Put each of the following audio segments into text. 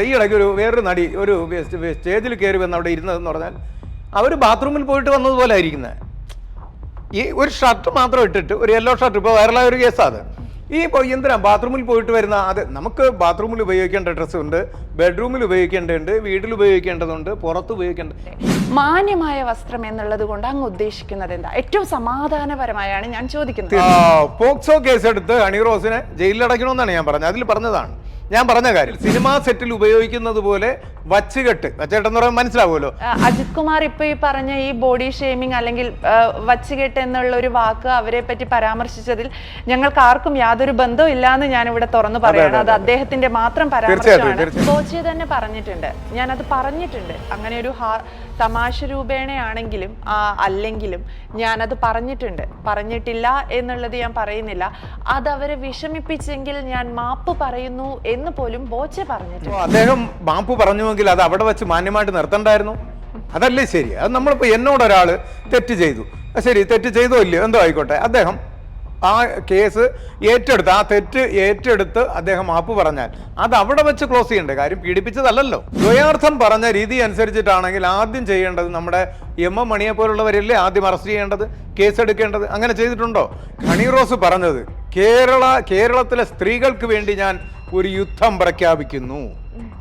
ഈ ഇടയ്ക്ക് വേറൊരു നടി ഒരു സ്റ്റേജിൽ കയറി വന്ന് അവിടെ ഇരുന്നതെന്ന് പറഞ്ഞാൽ അവർ ബാത്റൂമിൽ പോയിട്ട് വന്നതുപോലെ ആയിരിക്കുന്നത്. ഈ ഒരു ഷർട്ട് മാത്രം ഇട്ടിട്ട്, ഒരു യെല്ലോ ഷർട്ട്, ഇപ്പോൾ വൈറലായ ഒരു കേസാണ് അത്. ഈ എന്തിനാ ബാത്റൂമിൽ പോയിട്ട് വരുന്ന? അത് നമുക്ക് ബാത്റൂമിൽ ഉപയോഗിക്കേണ്ട ഡ്രസ്സ് ഉണ്ട്, ബെഡ്റൂമിൽ ഉപയോഗിക്കേണ്ടതുണ്ട്, വീട്ടിൽ ഉപയോഗിക്കേണ്ടതുണ്ട്, പുറത്ത് ഉപയോഗിക്കേണ്ടത്. മാന്യമായ വസ്ത്രം എന്നുള്ളത് കൊണ്ട് അങ്ങ് ഉദ്ദേശിക്കുന്നത് എന്താ? ഏറ്റവും സമാധാനപരമായാണ് ഞാൻ ചോദിക്കുന്നത്. പോക്സോ കേസ് എടുത്ത് ഹണി റോസിനെ ജയിലിലടയ്ക്കണമെന്നാണ് ഞാൻ പറഞ്ഞത്. അതിൽ പറഞ്ഞതാണ് ഞാൻ പറഞ്ഞ കാര്യം. സിനിമാ സെറ്റിൽ ഉപയോഗിക്കുന്നത് പോലെ വച്ചുകെട്ടെന്ന് പറയാൻ മനസ്സിലാവുമല്ലോ. അജിത് കുമാർ ഇപ്പൊ ഈ പറഞ്ഞ ഈ ബോഡി ഷെയ്മിങ് അല്ലെങ്കിൽ വച്ചുകെട്ട് എന്നുള്ള ഒരു വാക്ക് അവരെ പറ്റി പരാമർശിച്ചതിൽ ഞങ്ങൾക്ക് ആർക്കും യാതൊരു ബന്ധവും ഇല്ലാന്ന് ഞാൻ ഇവിടെ തുറന്നു പറയണം. അത് അദ്ദേഹത്തിന്റെ മാത്രം പരാമർശമാണ്. ബോച്ചെ തന്നെ പറഞ്ഞിട്ടുണ്ട്, ഞാനത് പറഞ്ഞിട്ടുണ്ട്. അങ്ങനെ ഒരു തമാശ രൂപേണയാണെങ്കിലും അല്ലെങ്കിലും ഞാനത് പറഞ്ഞിട്ടുണ്ട്. പറഞ്ഞിട്ടില്ല എന്നുള്ളത് ഞാൻ പറയുന്നില്ല. അത് അവരെ വിഷമിപ്പിച്ചെങ്കിൽ ഞാൻ മാപ്പ് പറയുന്നു എന്ന് പോലും ബോച്ചെ പറഞ്ഞിട്ടുണ്ട്. അദ്ദേഹം മാപ്പ് പറഞ്ഞുവെങ്കിൽ അത് അവിടെ വെച്ച് മാന്യമായിട്ട് നിർത്തണ്ടായിരുന്നു. അതല്ലേ ശരി. അത് നമ്മളിപ്പോ എന്നോടൊരാള് തെറ്റ് ചെയ്തു, ശരി, തെറ്റ് ചെയ്തോ ഇല്ലയോ എന്തോ ആയിക്കോട്ടെ, അദ്ദേഹം ആ കേസ് ഏറ്റെടുത്ത്, ആ തെറ്റ് ഏറ്റെടുത്ത് അദ്ദേഹം മാപ്പ് പറഞ്ഞാൽ അത് അവിടെ വെച്ച് ക്ലോസ് ചെയ്യണ്ടേ. കാര്യം പീഡിപ്പിച്ചതല്ലല്ലോ. ദ്വയാർത്ഥം പറഞ്ഞ രീതി അനുസരിച്ചിട്ടാണെങ്കിൽ ആദ്യം ചെയ്യേണ്ടത് നമ്മുടെ എം എം മണിയെ പോലുള്ളവരല്ലേ ആദ്യം അറസ്റ്റ് ചെയ്യേണ്ടത്, കേസെടുക്കേണ്ടത്. അങ്ങനെ ചെയ്തിട്ടുണ്ടോ? ഹണി റോസ് പറഞ്ഞത് കേരളത്തിലെ സ്ത്രീകൾക്ക് വേണ്ടി ഞാൻ ഒരു യുദ്ധം പ്രഖ്യാപിക്കുന്നു.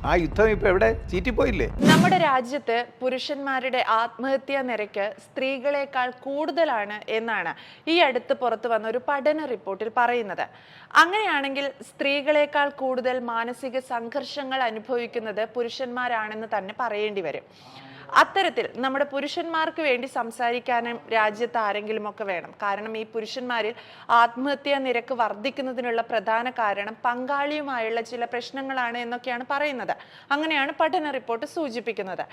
ആ യുദ്ധം ഇപ്പൊ എവിടെ? ചീറ്റിപ്പോയില്ലേ? നമ്മുടെ രാജ്യത്ത് പുരുഷന്മാരുടെ ആത്മഹത്യാ നിരക്ക് സ്ത്രീകളെക്കാൾ കൂടുതലാണ് എന്നാണ് ഈ അടുത്ത് പുറത്തു വന്ന ഒരു പഠന റിപ്പോർട്ടിൽ പറയുന്നത്. അങ്ങനെയാണെങ്കിൽ സ്ത്രീകളെക്കാൾ കൂടുതൽ മാനസിക സംഘർഷങ്ങൾ അനുഭവിക്കുന്നത് പുരുഷന്മാരാണെന്ന് തന്നെ പറയേണ്ടി വരും. അത്തരത്തിൽ നമ്മുടെ പുരുഷന്മാർക്ക് വേണ്ടി സംസാരിക്കാനും രാജ്യത്ത് ആരെങ്കിലും ഒക്കെ വേണം. കാരണം ഈ പുരുഷന്മാരിൽ ആത്മഹത്യാ നിരക്ക് വർദ്ധിക്കുന്നതിനുള്ള പ്രധാന കാരണം പങ്കാളിയുമായുള്ള ചില പ്രശ്നങ്ങളാണ് എന്നൊക്കെയാണ് പറയുന്നത്. അങ്ങനെയാണ് പഠന റിപ്പോർട്ട് സൂചിപ്പിക്കുന്നത്.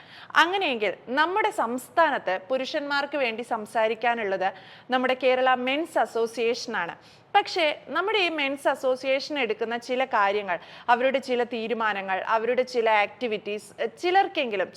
അങ്ങനെയെങ്കിൽ നമ്മുടെ സംസ്ഥാനത്ത് പുരുഷന്മാർക്ക് വേണ്ടി സംസാരിക്കാനുള്ളത് നമ്മുടെ കേരള മെൻസ് അസോസിയേഷനാണ്. പക്ഷേ നമ്മുടെ ഈ മെൻസ് അസോസിയേഷൻ എടുക്കുന്ന ചില കാര്യങ്ങൾ, അവരുടെ ചില തീരുമാനങ്ങൾ, അവരുടെ ചില ആക്ടിവിറ്റീസ്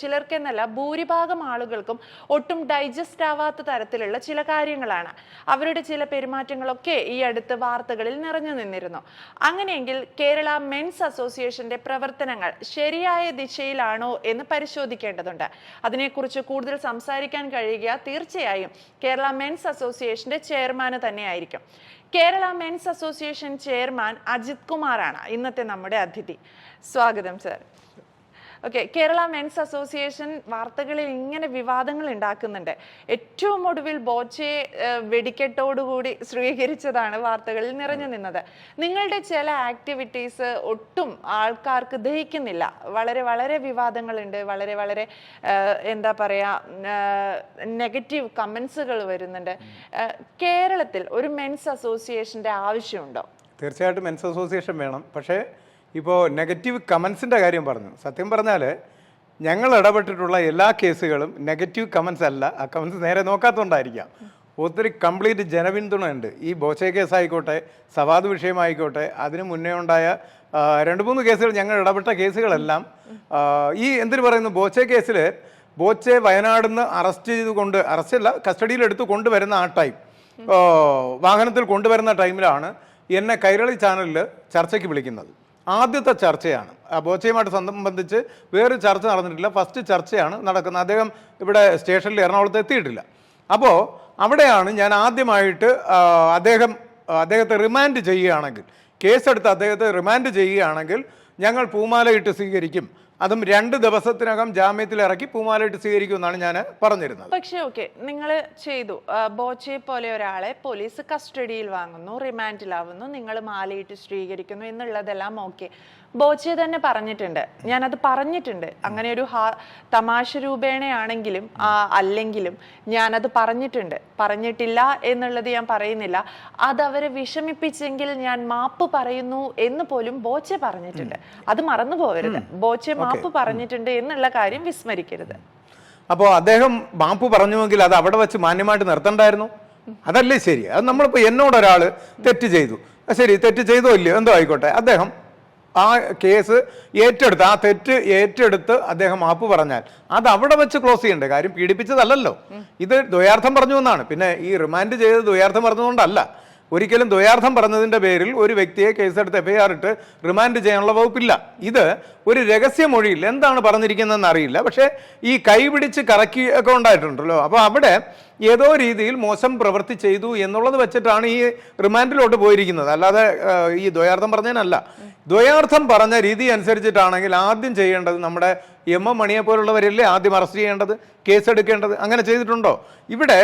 ചിലർക്കെന്നല്ല ഭൂരിഭാഗം ആളുകൾക്കും ഒട്ടും ഡൈജസ്റ്റ് ആവാത്ത തരത്തിലുള്ള ചില കാര്യങ്ങളാണ്. അവരുടെ ചില പെരുമാറ്റങ്ങളൊക്കെ ഈ അടുത്ത് വാർത്തകളിൽ നിറഞ്ഞു നിന്നിരുന്നു. അങ്ങനെയെങ്കിൽ കേരള മെൻസ് അസോസിയേഷന്റെ പ്രവർത്തനങ്ങൾ ശരിയായ ദിശയിലാണോ എന്ന് പരിശോധിക്കേണ്ടതുണ്ട്. അതിനെക്കുറിച്ച് കൂടുതൽ സംസാരിക്കാൻ കഴിയുക തീർച്ചയായും കേരള മെൻസ് അസോസിയേഷന്റെ ചെയർമാന് തന്നെയായിരിക്കും. Kerala men's association chairman Ajith കുമാറാണ് ഇന്നത്തെ നമ്മുടെ അതിഥി. സ്വാഗതം sir. Okay, Kerala men's association വാർത്തകളിൽ ഇങ്ങനെ വിവാദങ്ങൾ ഉണ്ടാക്കുന്നുണ്ട്. ഏറ്റവും ഒടുവിൽ ബോച്ചെ വെടിക്കെട്ടോടുകൂടി സ്വീകരിച്ചതാണ് വാർത്തകളിൽ നിറഞ്ഞു നിന്നത്. നിങ്ങളുടെ ചില ആക്ടിവിറ്റീസ് ഒട്ടും ആൾക്കാർക്ക് ദഹിക്കുന്നില്ല. വളരെ വളരെ വിവാദങ്ങളുണ്ട്. വളരെ വളരെ എന്താ പറയുക, നെഗറ്റീവ് കമൻസുകൾ വരുന്നുണ്ട്. കേരളത്തിൽ ഒരു മെൻസ് അസോസിയേഷൻ്റെ ആവശ്യമുണ്ടോ? തീർച്ചയായിട്ടും മെൻസ് അസോസിയേഷൻ വേണം. പക്ഷേ ഇപ്പോൾ നെഗറ്റീവ് കമൻസിൻ്റെ കാര്യം പറഞ്ഞു. സത്യം പറഞ്ഞാൽ ഞങ്ങൾ ഇടപെട്ടിട്ടുള്ള എല്ലാ കേസുകളും നെഗറ്റീവ് കമൻസ് അല്ല. ആ കമൻസ് നേരെ നോക്കാത്തതുകൊണ്ടായിരിക്കാം. ഒത്തിരി കംപ്ലീറ്റ് ജനപിന്തുണ ഉണ്ട്. ഈ ബോച്ചെ കേസായിക്കോട്ടെ, സവാദ് വിഷയമായിക്കോട്ടെ, അതിന് മുന്നേ ഉണ്ടായ 2-3 കേസുകൾ, ഞങ്ങൾ ഇടപെട്ട കേസുകളെല്ലാം ഈ എന്തിനു പറയുന്നു, ബോച്ചെ കേസിൽ ബോച്ചെ വയനാട് നിന്ന് അറസ്റ്റല്ല, കസ്റ്റഡിയിലെടുത്ത് കൊണ്ടുവരുന്ന ആ ടൈം, വാഹനത്തിൽ കൊണ്ടുവരുന്ന ടൈമിലാണ് എന്നെ കൈരളി ചാനലിൽ ചർച്ചയ്ക്ക് വിളിക്കുന്നത്. ആദ്യത്തെ ചർച്ചയാണ്. ബോച്ചയുമായിട്ട് സംബന്ധിച്ച് വേറൊരു ചർച്ച നടന്നിട്ടില്ല. ഫസ്റ്റ് ചർച്ചയാണ് നടക്കുന്നത്. അദ്ദേഹം ഇവിടെ സ്റ്റേഷനിൽ എറണാകുളത്ത് എത്തിയിട്ടില്ല. അപ്പോൾ അവിടെയാണ് ഞാൻ ആദ്യമായിട്ട് അദ്ദേഹത്തെ റിമാൻഡ് ചെയ്യുകയാണെങ്കിൽ, കേസെടുത്ത് അദ്ദേഹത്തെ റിമാൻഡ് ചെയ്യുകയാണെങ്കിൽ ഞങ്ങൾ പൂമാലയിട്ട് സ്വീകരിക്കും, അതും 2 ദിവസത്തിനകം ജാമ്യത്തിൽ ഇറക്കി പൂമാലയിട്ട് സ്വീകരിക്കുമെന്നാണ് ഞാൻ പറഞ്ഞിരുന്നത്. പക്ഷേ ഓക്കെ, നിങ്ങൾ ചെയ്തു. ബോച്ചെ പോലെ ഒരാളെ പോലീസ് കസ്റ്റഡിയിൽ വാങ്ങുന്നു, റിമാൻഡിലാവുന്നു, നിങ്ങൾ മാലയിട്ട് സ്വീകരിക്കുന്നു എന്നുള്ളതെല്ലാം ഓക്കെ. ബോച്ചെ തന്നെ പറഞ്ഞിട്ടുണ്ട്, ഞാനത് പറഞ്ഞിട്ടുണ്ട്. അങ്ങനെ ഒരു തമാശ രൂപേണയാണെങ്കിലും അല്ലെങ്കിലും ഞാനത് പറഞ്ഞിട്ടുണ്ട്. പറഞ്ഞിട്ടില്ല എന്നുള്ളത് ഞാൻ പറയുന്നില്ല. അത് അവരെ വിഷമിപ്പിച്ചെങ്കിൽ ഞാൻ മാപ്പ് പറയുന്നു എന്ന് പോലും ബോച്ചെ പറഞ്ഞിട്ടുണ്ട്. അത് മറന്നു പോകരുത്. ബോച്ചെ മാപ്പ് പറഞ്ഞിട്ടുണ്ട് എന്നുള്ള കാര്യം വിസ്മരിക്കരുത്. അപ്പോൾ അദ്ദേഹം മാപ്പ് പറഞ്ഞുവെങ്കിൽ അത് അവിടെ വെച്ച് മാന്യമായിട്ട് നിർത്തണ്ടായിരുന്നു. അതല്ലേ ശരി. അത് നമ്മളിപ്പോൾ എന്നോടൊരാൾ തെറ്റ് ചെയ്തു, ശരി, തെറ്റ് ചെയ്തോ ഇല്ലയോ എന്തോ ആയിക്കോട്ടെ, അദ്ദേഹം ആ കേസ് ഏറ്റെടുത്ത്, ആ തെറ്റ് ഏറ്റെടുത്ത് അദ്ദേഹം മാപ്പ് പറഞ്ഞാൽ അത് അവിടെ വെച്ച് ക്ലോസ് ചെയ്യണ്ടേ. കാര്യം പീഡിപ്പിച്ചതല്ലല്ലോ. ഇത് ദ്വയാർത്ഥം പറഞ്ഞു എന്നാണ്. പിന്നെ ഈ റിമാൻഡ് ചെയ്ത് ദ്വയാർത്ഥം പറഞ്ഞതുകൊണ്ടല്ല. ഒരിക്കലും ദ്വയാർത്ഥം പറഞ്ഞതിൻ്റെ പേരിൽ ഒരു വ്യക്തിയെ കേസെടുത്ത് FIR ഇട്ട് റിമാൻഡ് ചെയ്യാനുള്ള വകുപ്പില്ല. ഇത് ഒരു രഹസ്യമൊഴിയിൽ എന്താണ് പറഞ്ഞിരിക്കുന്നതെന്ന് അറിയില്ല. പക്ഷേ ഈ കൈപിടിച്ച് കറക്കിയൊക്കെ ഉണ്ടായിട്ടുണ്ടല്ലോ. അപ്പോൾ അവിടെ ഏതോ രീതിയിൽ മോശം പ്രവൃത്തി ചെയ്തു എന്നുള്ളത് വെച്ചിട്ടാണ് ഈ റിമാൻഡിലോട്ട് പോയിരിക്കുന്നത്. അല്ലാതെ ഈ ദ്വയാർത്ഥം പറഞ്ഞതിനല്ല. ദ്വയാർത്ഥം പറഞ്ഞ രീതി അനുസരിച്ചിട്ടാണെങ്കിൽ ആദ്യം ചെയ്യേണ്ടത് നമ്മുടെ MM മണിയെ പോലുള്ളവരല്ലേ ആദ്യം അറസ്റ്റ് ചെയ്യേണ്ടത്, കേസെടുക്കേണ്ടത്. അങ്ങനെ ചെയ്തിട്ടുണ്ടോ? ഇവിടെ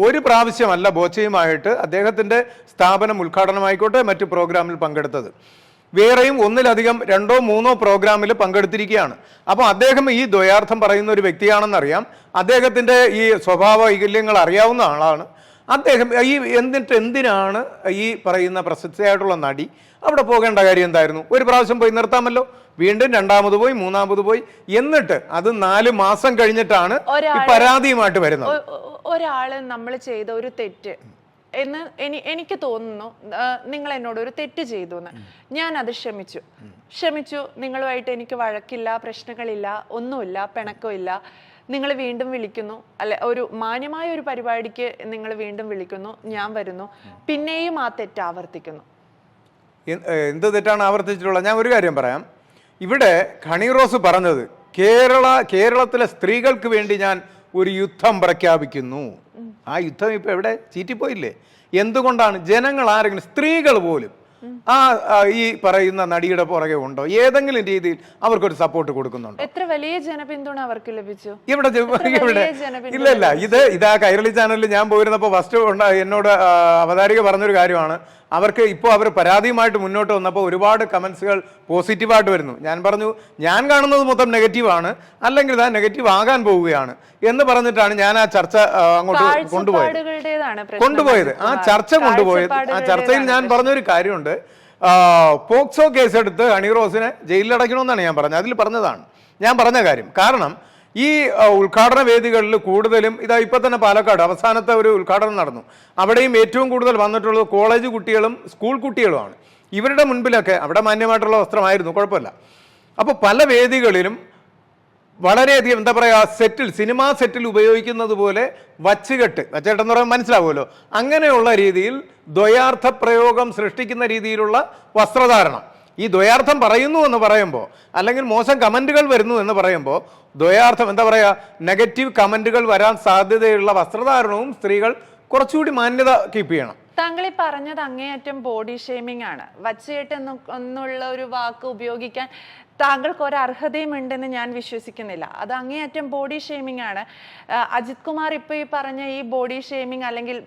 ഒരു പ്രാവശ്യമല്ല ബോച്ചയുമായിട്ട് അദ്ദേഹത്തിൻ്റെ സ്ഥാപനം ഉദ്ഘാടനമായിക്കോട്ടെ മറ്റു പ്രോഗ്രാമിൽ പങ്കെടുത്തത്. വേറെയും ഒന്നിലധികം 2 or 3 പ്രോഗ്രാമിൽ പങ്കെടുത്തിരിക്കുകയാണ്. അപ്പോൾ അദ്ദേഹം ഈ ദ്വയാർത്ഥം പറയുന്ന ഒരു വ്യക്തിയാണെന്നറിയാം. അദ്ദേഹത്തിൻ്റെ ഈ സ്വഭാവ വൈകല്യങ്ങൾ അറിയാവുന്ന ആളാണ് അദ്ദേഹം. എന്നിട്ട് എന്തിനാണ് ഈ പറയുന്ന പ്രശസ്തയായിട്ടുള്ള നടി അവിടെ പോകേണ്ട കാര്യം എന്തായിരുന്നു? ഒരു പ്രാവശ്യം പോയി നിർത്താമല്ലോ. വീണ്ടും 2ാമത് പോയി 3ാമത് പോയി, എന്നിട്ട് അത് 4 മാസം കഴിഞ്ഞിട്ടാണ് ഈ പരാതിയുമായിട്ട് വരുന്നത്. ഒരാള് നമ്മൾ ചെയ്ത ഒരു തെറ്റ് എന്ന് എനിക്ക് തോന്നുന്നു, നിങ്ങൾ എന്നോട് ഒരു തെറ്റ് ചെയ്തു എന്ന്. ഞാൻ അത് ക്ഷമിച്ചു. നിങ്ങളുമായിട്ട് എനിക്ക് വഴക്കില്ല, പ്രശ്നങ്ങളില്ല, ഒന്നുമില്ല, പിണക്കമില്ല. നിങ്ങൾ വീണ്ടും വിളിക്കുന്നു, അല്ലെ ഒരു മാന്യമായ ഒരു പരിപാടിക്ക് നിങ്ങൾ വീണ്ടും വിളിക്കുന്നു, ഞാൻ വരുന്നു, പിന്നെയും ആ തെറ്റ് ആവർത്തിക്കുന്നു. എന്ത് തെറ്റാണ് ആവർത്തിച്ചിട്ടുള്ളത്? ഞാൻ ഒരു കാര്യം പറയാം. ഇവിടെ ഹണി റോസ് പറഞ്ഞത് കേരളത്തിലെ സ്ത്രീകൾക്ക് വേണ്ടി ഞാൻ ഒരു യുദ്ധം പ്രഖ്യാപിക്കുന്നു. ആ യുദ്ധം ഇപ്പൊ എവിടെ? ചീറ്റിപ്പോയില്ലേ? എന്തുകൊണ്ടാണ്? ജനങ്ങൾ ആരെങ്കിലും, സ്ത്രീകൾ പോലും ഈ പറയുന്ന നടിയുടെ പുറകെ ഉണ്ടോ? ഏതെങ്കിലും രീതിയിൽ അവർക്കൊരു സപ്പോർട്ട് കൊടുക്കുന്നുണ്ടോ? എത്ര വലിയ ജനപിന്തുണ അവർക്ക് ലഭിച്ചു ഇവിടെ ഇല്ല. ഇതാ കൈരളി ചാനലിൽ ഞാൻ പോയിരുന്നപ്പോൾ ഫസ്റ്റ് എന്നോട് അവതാരിക പറഞ്ഞൊരു കാര്യമാണ്. അവർക്ക് ഇപ്പോൾ അവർ പരാതിയുമായിട്ട് മുന്നോട്ട് വന്നപ്പോൾ ഒരുപാട് കമൻസുകൾ പോസിറ്റീവായിട്ട് വരുന്നു. ഞാൻ പറഞ്ഞു, ഞാൻ കാണുന്നത് മൊത്തം നെഗറ്റീവാണ്, അല്ലെങ്കിൽ ഇതാ നെഗറ്റീവ് ആകാൻ പോവുകയാണ് എന്ന് പറഞ്ഞിട്ടാണ് ഞാൻ ആ ചർച്ച അങ്ങോട്ട് കൊണ്ടുപോയത്. ആ ചർച്ചയിൽ ഞാൻ പറഞ്ഞൊരു കാര്യമുണ്ട്. പോക്സോ കേസെടുത്ത് ഹണി റോസിനെ ജയിലിലടയ്ക്കണമെന്നാണ് ഞാൻ പറഞ്ഞത്. അതിൽ പറഞ്ഞതാണ് ഞാൻ പറഞ്ഞ കാര്യം. കാരണം ഈ ഉദ്ഘാടന വേദികളിൽ കൂടുതലും ഇപ്പൊ തന്നെ പാലക്കാട് അവസാനത്തെ ഒരു ഉദ്ഘാടനം നടന്നു. അവിടെയും ഏറ്റവും കൂടുതൽ വന്നിട്ടുള്ളത് കോളേജ് കുട്ടികളും സ്കൂൾ കുട്ടികളുമാണ്. ഇവരുടെ മുൻപിലൊക്കെ അവിടെ മാന്യമായിട്ടുള്ള വസ്ത്രമായിരുന്നു, കുഴപ്പമില്ല. അപ്പോൾ പല വേദികളിലും വളരെയധികം എന്താ പറയുക, സിനിമാ സെറ്റിൽ ഉപയോഗിക്കുന്നത് പോലെ വച്ചുകെട്ടെന്ന് പറയുമ്പോൾ മനസ്സിലാവുമല്ലോ, അങ്ങനെയുള്ള രീതിയിൽ ദ്വയാർത്ഥ പ്രയോഗം സൃഷ്ടിക്കുന്ന രീതിയിലുള്ള വസ്ത്രധാരണം. ഈ ദ്വയാർത്ഥം പറയുന്നു എന്ന് പറയുമ്പോൾ, അല്ലെങ്കിൽ മോശം കമന്റുകൾ വരുന്നു എന്ന് പറയുമ്പോൾ, ദ്വയാർത്ഥം എന്താ പറയുക, നെഗറ്റീവ് കമന്റുകൾ വരാൻ സാധ്യതയുള്ള വസ്ത്രധാരണവും സ്ത്രീകൾ കുറച്ചുകൂടി മാന്യത കീപ്പ് ചെയ്യണം. താങ്കൾ ഈ പറഞ്ഞത് അങ്ങേയറ്റം ബോഡി ഷെയ്മിംഗ് ആണ്. വച്ചുകെട്ട് എന്നുള്ള ഒരു വാക്ക് ഉപയോഗിക്കാൻ താങ്കൾക്ക് ഒരു അർഹതയും ഉണ്ടെന്ന് ഞാൻ വിശ്വസിക്കുന്നില്ല. അത് അങ്ങേയറ്റം ബോഡി ഷെയ്മിംഗ് ആണ്. അജിത് കുമാർ ഇപ്പൊ ഈ പറഞ്ഞ ഈ ബോഡി ഷെയ്മിംഗ് അല്ലെങ്കിൽ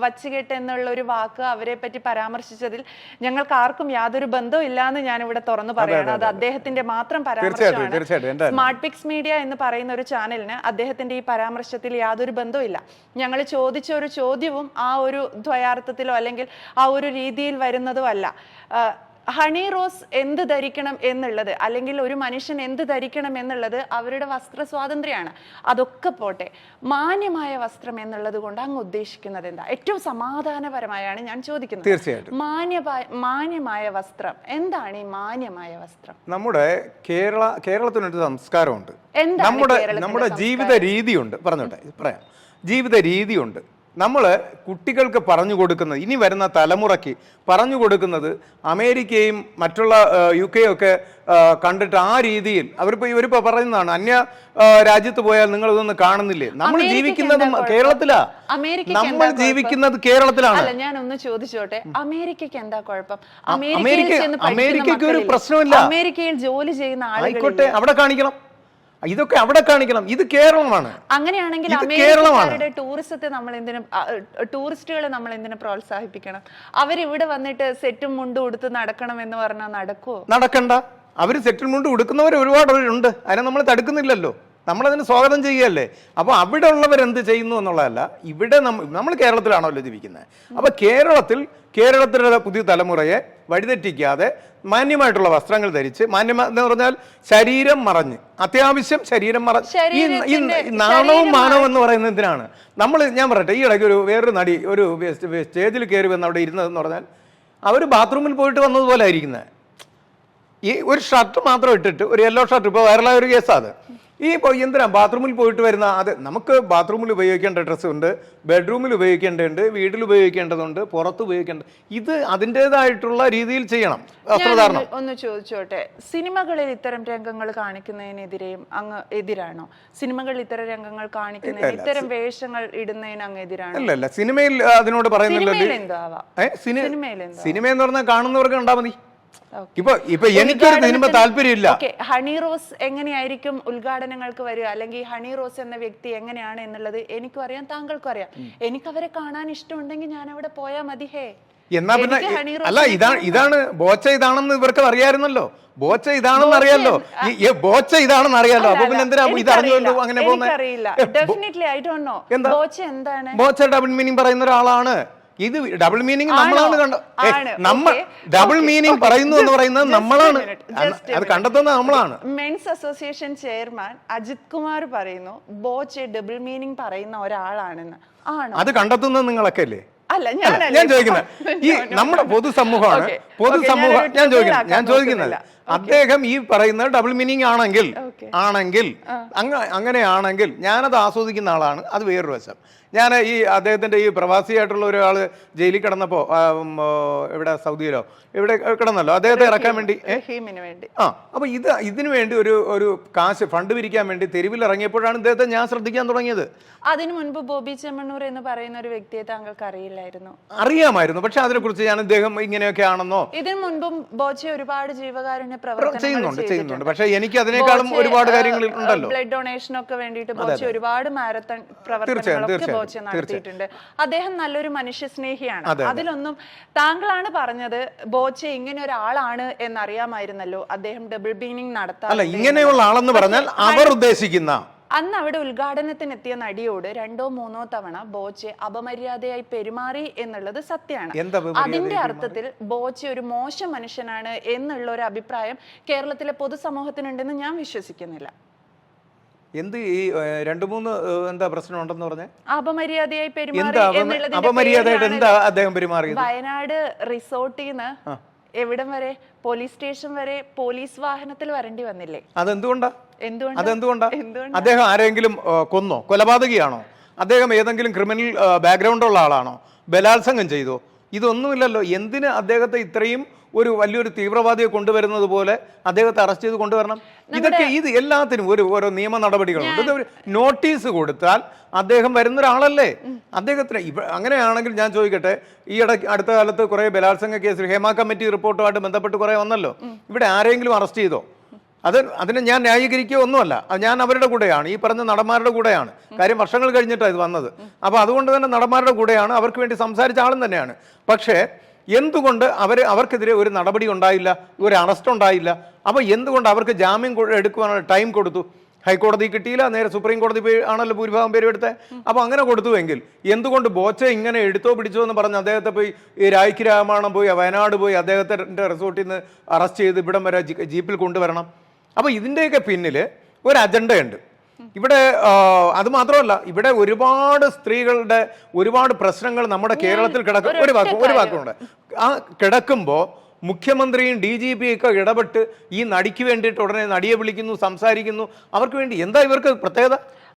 വച്ചുകെട്ട് എന്നുള്ള ഒരു വാക്ക് അവരെ പറ്റി പരാമർശിച്ചതിൽ ഞങ്ങൾക്ക് ആർക്കും യാതൊരു ബന്ധവും ഇല്ല എന്ന് ഞാൻ ഇവിടെ തുറന്നു പറയാണ്. അത് അദ്ദേഹത്തിന്റെ മാത്രം പരാമർശമാണ്. സ്മാർട്ട് പിക്സ് മീഡിയ എന്ന് പറയുന്ന ഒരു ചാനലിന് അദ്ദേഹത്തിന്റെ ഈ പരാമർശത്തിൽ യാതൊരു ബന്ധവും ഇല്ല. ഞങ്ങൾ ചോദിച്ച ഒരു ചോദ്യവും ആ ഒരു ദ്വയാർത്ഥത്തിലോ അല്ലെങ്കിൽ ആ ഒരു രീതിയിൽ വരുന്നതോ അല്ല. ഹണി റോസ് എന്ത് ധരിക്കണം എന്നുള്ളത്, അല്ലെങ്കിൽ ഒരു മനുഷ്യൻ എന്ത് ധരിക്കണം എന്നുള്ളത് അവരുടെ വസ്ത്ര സ്വാതന്ത്ര്യമാണ്. അതൊക്കെ പോട്ടെ, മാന്യമായ വസ്ത്രം എന്നുള്ളത് കൊണ്ട് അങ്ങ് ഉദ്ദേശിക്കുന്നത് എന്താ? ഏറ്റവും സമാധാനപരമായാണ് ഞാൻ ചോദിക്കുന്നത്. തീർച്ചയായിട്ടും മാന്യമായ വസ്ത്രം എന്താണ്? ഈ മാന്യമായ വസ്ത്രം നമ്മുടെ കേരളത്തിനൊരു സംസ്കാരമുണ്ട്, നമ്മുടെ ജീവിത രീതിയുണ്ട്. പറയാം, ജീവിത രീതിയുണ്ട്. നമ്മൾ കുട്ടികൾക്ക് പറഞ്ഞു കൊടുക്കുന്നത്, ഇനി വരുന്ന തലമുറയ്ക്ക് പറഞ്ഞു കൊടുക്കുന്നത് അമേരിക്കയും മറ്റുള്ള UK ഒക്കെ കണ്ടിട്ട് ആ രീതിയിൽ ഇവരിപ്പോൾ പറയുന്നതാണ്, അന്യ രാജ്യത്ത് പോയാൽ നിങ്ങൾ ഇതൊന്നും കാണുന്നില്ലേ? നമ്മൾ ജീവിക്കുന്നത് കേരളത്തിലാ, നമ്മൾ ജീവിക്കുന്നത് കേരളത്തിലാണ്. ഞാൻ ഒന്ന് ചോദിച്ചോട്ടെ, അമേരിക്കയ്ക്ക് എന്താ കുഴപ്പം? അമേരിക്കയ്ക്ക് ഒരു പ്രശ്നമില്ല. അമേരിക്കയിൽ ജോലി ചെയ്യുന്ന ആയിക്കോട്ടെ, അവിടെ കാണിക്കണം, ഇതൊക്കെ അവിടെ കാണിക്കണം. ഇത് കേരളമാണ്. അങ്ങനെയാണെങ്കിൽ അമേരിക്കക്കാരുടെ ടൂറിസ്റ്റുകളെ നമ്മൾ എന്തിനു പ്രോത്സാഹിപ്പിക്കണം? അവരിവിടെ വന്നിട്ട് സെറ്റും മുണ്ടും ഉടുത്ത് നടക്കണം എന്ന് പറഞ്ഞാൽ നടക്കുവോ? നടക്കണ്ട. അവര് സെറ്റും മുണ്ടും ഉടുക്കുന്നവർ ഒരുപാട് പേരുണ്ട്. അതിനെ നമ്മൾ തടുക്കുന്നില്ലല്ലോ, നമ്മളതിന് സ്വാഗതം ചെയ്യുകയല്ലേ. അപ്പോൾ അവിടെ ഉള്ളവർ എന്ത് ചെയ്യുന്നു എന്നുള്ളതല്ല. ഇവിടെ നമ്മൾ കേരളത്തിലാണല്ലോ ജീവിക്കുന്നത്. അപ്പോൾ കേരളത്തിലുള്ള പുതിയ തലമുറയെ വഴിതെറ്റിക്കാതെ മാന്യമായിട്ടുള്ള വസ്ത്രങ്ങൾ ധരിച്ച്, എന്ന് പറഞ്ഞാൽ ശരീരം മറഞ്ഞ്, അത്യാവശ്യം ശരീരം മറഞ്ഞ്, ഈ നാണവും മാനവും എന്ന് പറയുന്നത് എന്തിനാണ്? ഞാൻ പറയട്ടെ, ഈ ഇടയ്ക്ക് വേറൊരു നടി ഒരു സ്റ്റേജിൽ കയറി വന്ന് അവിടെ ഇരുന്നതെന്ന് പറഞ്ഞാൽ അവർ ബാത്റൂമിൽ പോയിട്ട് വന്നതുപോലെ ആയിരിക്കുന്നത്. ഈ ഒരു ഷർട്ട് മാത്രം ഇട്ടിട്ട്, ഒരു യെല്ലോ ഷർട്ട്, ഇപ്പോൾ വൈറലായ ഒരു കേസാണ് അത്. എന്തിനാ ബാത്റൂമിൽ പോയിട്ട് വരുന്ന അത് നമുക്ക് ബാത്റൂമിൽ ഉപയോഗിക്കേണ്ട ഡ്രസ്സ് ഉണ്ട്, ബെഡ്റൂമിൽ ഉപയോഗിക്കേണ്ടതുണ്ട്, വീട്ടിൽ ഉപയോഗിക്കേണ്ടതുണ്ട്, പുറത്ത് ഉപയോഗിക്കേണ്ടത്. ഇത് അതിൻ്റെതായിട്ടുള്ള രീതിയിൽ ചെയ്യണം വസ്ത്രധാരണം. ഒന്ന് ചോദിച്ചോട്ടെ, സിനിമകളിൽ ഇത്തരം രംഗങ്ങൾ കാണിക്കുന്നതിനെതിരെയും അങ്ങ് എതിരാണോ? സിനിമകളിൽ ഇത്തരം രംഗങ്ങൾ കാണിക്കുന്നതിന്, ഇത്തരം വേഷങ്ങൾ ഇടുന്നതിന് അങ്ങ് എതിരാണോ? അല്ല, സിനിമയിൽ അതിനോട് പറയുന്നില്ല. സിനിമ എന്ന് പറഞ്ഞാൽ കാണുന്നവർക്ക് കണ്ടാൽ മതി. ഇപ്പൊ എനിക്കൊരു സിനിമ താല്പര്യമില്ല. ഹണി റോസ് എങ്ങനെയായിരിക്കും ഉദ്ഘാടനങ്ങൾക്ക് വരിക, അല്ലെങ്കിൽ ഹണി റോസ് എന്ന വ്യക്തി എങ്ങനെയാണ് എന്നുള്ളത് എനിക്കും അറിയാം, താങ്കൾക്കും അറിയാം. എനിക്ക് അവരെ കാണാൻ ഇഷ്ടമുണ്ടെങ്കിൽ ഞാൻ അവിടെ പോയാൽ മതി. ഹേ, എന്നാ പിന്നെ അല്ല, ഇതാണ് ബോച്ച, ഇതാണെന്ന് ഇവർക്ക് അറിയാമായിരുന്നല്ലോ. ബോച്ച ഇതാണെന്ന് അറിയാലോ, ബോച്ച ഇതാണെന്ന് അറിയാലോ. അപ്പൊ പിന്നെ എന്തിനാ ഇത് അറിഞ്ഞുകൊണ്ട് അങ്ങനെ പോകുന്നത്? ബോച്ച ഡബിൾ മീനിങ് പറയുന്ന ഒരാളാണ്. ഇത് ഡബിൾ മീനിങ് നമ്മളാണ് ഡബിൾ മീനിങ് പറയുന്നു എന്ന് പറയുന്നത് നമ്മളാണ്, അത് കണ്ടെത്തുന്നത് നമ്മളാണ്. Men's association chairman Ajith Kumar പറയുന്നു ബോച്ച ഡബിൾ മീനിങ് പറയുന്ന ഒരാളാണെന്ന്. ആണോ? അത് കണ്ടെത്തുന്നത് നിങ്ങളൊക്കെ അല്ലേ? അല്ല, ഞാൻ ചോദിക്കുന്നത് ഈ നമ്മുടെ പൊതുസമൂഹമാണ്. ഞാൻ ചോദിക്കുന്നത് അദ്ദേഹം ഈ പറയുന്നത് ഡബിൾ മീനിങ് ആണെങ്കിൽ അങ്ങനെയാണെങ്കിൽ ഞാനത് ആസ്വദിക്കുന്ന ആളാണ്. അത് വേറൊരു വശം. ഞാൻ ഈ അദ്ദേഹത്തിന്റെ ഈ പ്രവാസിയായിട്ടുള്ള ഒരാൾ ജയിലിൽ കിടന്നപ്പോ ഇവിടെ സൗദിയിലോ ഇവിടെ കിടന്നല്ലോ, അദ്ദേഹത്തെ ഇറക്കാൻ വേണ്ടി അപ്പൊ ഇതിനു വേണ്ടി ഒരു കാശ് ഫണ്ട് പിരിക്കാൻ വേണ്ടി തെരുവിൽ ഇറങ്ങിയപ്പോഴാണ് ഇദ്ദേഹത്തെ ഞാൻ ശ്രദ്ധിക്കാൻ തുടങ്ങിയത്. അതിനു മുൻപ് ബോബി ചെമ്മണ്ണൂർ എന്ന് പറയുന്ന ഒരു വ്യക്തിയെ താങ്കൾക്ക് അറിയില്ലായിരുന്നു? അറിയാമായിരുന്നു, പക്ഷെ അതിനെ കുറിച്ച് ഞാൻ ഇദ്ദേഹം ഇങ്ങനെയൊക്കെ ആണെന്നോ. ഇതിനു മുൻപും ബോച്ച ഒരുപാട് ജീവകാരുണ്യ പ്രവർത്തനങ്ങൾ ചെയ്യുന്നുണ്ട്. പക്ഷെ എനിക്ക് അതിനേക്കാളും ഒരുപാട് കാര്യങ്ങൾ ഉണ്ടല്ലോ. ബ്ലഡ് ഡൊണേഷൻ ഒക്കെ വേണ്ടിയിട്ട് ബോച്ച ഒരുപാട് മാരത്തൺ പ്രവർത്തനങ്ങളൊക്കെ ബോച്ച നടത്തിയിട്ടുണ്ട്. അദ്ദേഹം നല്ലൊരു മനുഷ്യ സ്നേഹിയാണ്. അതിലൊന്നും താങ്കളാണ് പറഞ്ഞത് ബോച്ച ഇങ്ങനെ ഒരാളാണ് എന്നറിയാമായിരുന്നല്ലോ, അദ്ദേഹം ഡബിൾ മീനിങ് നടത്താൻ. അല്ല, ഇങ്ങനെയുള്ള ആളെന്ന് പറഞ്ഞാൽ അവർ ഉദ്ദേശിക്കുന്ന അന്ന് അവിടെ ഉദ്ഘാടനത്തിനെത്തിയ നടിയോട് 2 or 3 തവണ ബോച്ചെ അപമര്യാദയായി പെരുമാറി എന്നുള്ളത് സത്യമാണ്. അതിന്റെ അർത്ഥത്തിൽ ബോച്ചെ ഒരു മോശം മനുഷ്യനാണ് എന്നുള്ള ഒരു അഭിപ്രായം കേരളത്തിലെ പൊതുസമൂഹത്തിനുണ്ടെന്ന് ഞാൻ വിശ്വസിക്കുന്നില്ല. എന്ത് ഈ 2-3 എന്താ പ്രശ്നം ഉണ്ടെന്ന് പറഞ്ഞ അപമര്യാദയായി പെരുമാറി പെരുമാറി വയനാട് റിസോർട്ടിൽ നിന്ന് എവിടം വരെ, പോലീസ് സ്റ്റേഷൻ വരെ പോലീസ് വാഹനത്തിൽ വരേണ്ടി വന്നില്ലേ? അതെന്തുകൊണ്ടാ? അദ്ദേഹം ആരെങ്കിലും കൊന്നോ? കൊലപാതകിയാണോ? അദ്ദേഹം ഏതെങ്കിലും ക്രിമിനൽ ബാക്ക്ഗ്രൗണ്ട് ഉള്ള ആളാണോ? ബലാത്സംഗം ചെയ്തോ? ഇതൊന്നുമില്ലല്ലോ. എന്തിന് അദ്ദേഹത്തെ ഇത്രയും ഒരു വലിയൊരു തീവ്രവാദിയെ കൊണ്ടുവരുന്നത് പോലെ അദ്ദേഹത്തെ അറസ്റ്റ് ചെയ്ത് കൊണ്ടുവരണം? ഇത് എല്ലാത്തിനും ഓരോ നിയമ നടപടികളുണ്ട്. ഇത് നോട്ടീസ് കൊടുത്താൽ അദ്ദേഹം വരുന്ന ഒരാളല്ലേ. അദ്ദേഹത്തിന് അങ്ങനെയാണെങ്കിൽ ഞാൻ ചോദിക്കട്ടെ, ഈ അടുത്ത കാലത്ത് കുറെ ബലാത്സംഗ കേസിൽ ഹേമ കമ്മിറ്റി റിപ്പോർട്ടുമായിട്ട് ബന്ധപ്പെട്ട് കുറെ വന്നല്ലോ. ഇവിടെ ആരെങ്കിലും അറസ്റ്റ് ചെയ്തോ? അതിനെ ഞാൻ ന്യായീകരിക്കുക ഒന്നുമല്ല. ഞാൻ അവരുടെ കൂടെയാണ്, ഈ പറഞ്ഞ നടന്മാരുടെ കൂടെയാണ്. കാര്യം വർഷങ്ങൾ കഴിഞ്ഞിട്ടാണ് ഇത് വന്നത്. അപ്പോൾ അതുകൊണ്ട് തന്നെ നടന്മാരുടെ കൂടെയാണ്, അവർക്ക് വേണ്ടി സംസാരിച്ച ആളും തന്നെയാണ്. പക്ഷേ എന്തുകൊണ്ട് അവർക്കെതിരെ ഒരു നടപടി ഉണ്ടായില്ല, ഒരു അറസ്റ്റ് ഉണ്ടായില്ല? അപ്പോൾ എന്തുകൊണ്ട് അവർക്ക് ജാമ്യം എടുക്കുവാനുള്ള ടൈം കൊടുത്തു? ഹൈക്കോടതി കിട്ടിയില്ല, നേരെ സുപ്രീം കോടതി പോയി ആണല്ലോ ഭൂരിഭാഗം പേരും എടുത്തത്. അപ്പോൾ അങ്ങനെ കൊടുത്തുവെങ്കിൽ എന്തുകൊണ്ട് ബോച്ച ഇങ്ങനെ എടുത്തോ പിടിച്ചോ എന്ന് പറഞ്ഞ് അദ്ദേഹത്തെ പോയി ഈ രായ്ക്ക് രാമായണം പോയി വയനാട് പോയി അദ്ദേഹത്തിൻ്റെ റിസോർട്ടിൽ നിന്ന് അറസ്റ്റ് ചെയ്ത് ഇവിടം വരെ ജീപ്പിൽ കൊണ്ടുവരണം? അപ്പോൾ ഇതിൻ്റെയൊക്കെ പിന്നിൽ ഒരു അജണ്ടയുണ്ട്. ഇവിടെ അത് മാത്രമല്ല, ഇവിടെ ഒരുപാട് സ്ത്രീകളുടെ ഒരുപാട് പ്രശ്നങ്ങൾ നമ്മുടെ കേരളത്തിൽ കിടക്കും. ഒരു വാക്കുണ്ട്, ആ കിടക്കുമ്പോൾ മുഖ്യമന്ത്രിയും DGP ഒക്കെ ഇടപെട്ട് ഈ നടിക്ക് വേണ്ടിയിട്ട് ഉടനെ നടിയെ വിളിക്കുന്നു, സംസാരിക്കുന്നു. അവർക്ക് വേണ്ടി എന്താ ഇവർക്ക് പ്രത്യേകത?